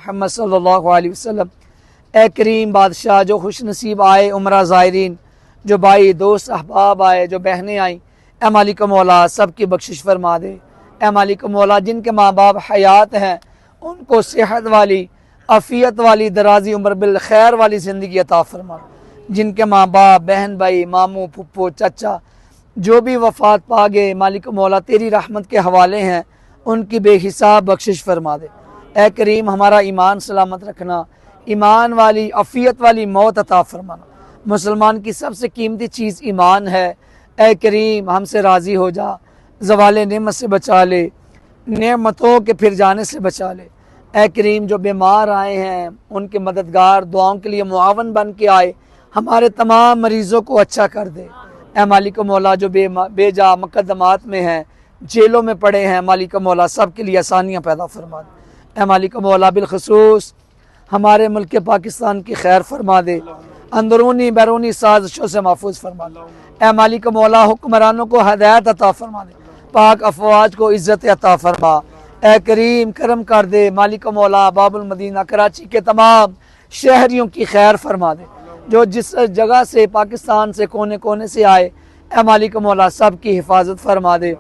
محمد صلی اللہ علیہ وسلم۔ اے کریم بادشاہ، جو خوش نصیب آئے عمرہ زائرین، جو بھائی دوست احباب آئے، جو بہنیں آئیں، اے مالک مولا سب کی بخشش فرما دے۔ اے مالک مولا جن کے ماں باپ حیات ہیں ان کو صحت والی، عافیت والی، درازی عمر بالخیر والی زندگی عطا فرما۔ جن کے ماں باپ، بہن بھائی، ماموں پھپھو چچا جو بھی وفات پا گئے، مالک مولا تیری رحمت کے حوالے ہیں، ان کی بے حساب بخشش فرما دے۔ اے کریم ہمارا ایمان سلامت رکھنا، ایمان والی عافیت والی موت عطا فرمانا۔ مسلمان کی سب سے قیمتی چیز ایمان ہے۔ اے کریم ہم سے راضی ہو جا، زوال نعمت سے بچا لے، نعمتوں کے پھر جانے سے بچا لے۔ اے کریم جو بیمار آئے ہیں ان کے مددگار، دعاؤں کے لیے معاون بن کے آئے، ہمارے تمام مریضوں کو اچھا کر دے۔ اے مالک مولا جو بے جا مقدمات میں ہیں، جیلوں میں پڑے ہیں، مالک مولا سب کے لیے آسانیاں پیدا فرما دے۔ اے مالک مولا بالخصوص ہمارے ملک پاکستان کی خیر فرما دے، اندرونی بیرونی سازشوں سے محفوظ فرما دے۔ اے مالک مولا حکمرانوں کو ہدایت عطا فرما دے، پاک افواج کو عزت عطا فرما۔ اے کریم کرم کر دے، مالک مولا باب المدینہ کراچی کے تمام شہریوں کی خیر فرما دے، جو جس جگہ سے پاکستان سے کونے کونے سے آئے، اے مالک مولا سب کی حفاظت فرما دے۔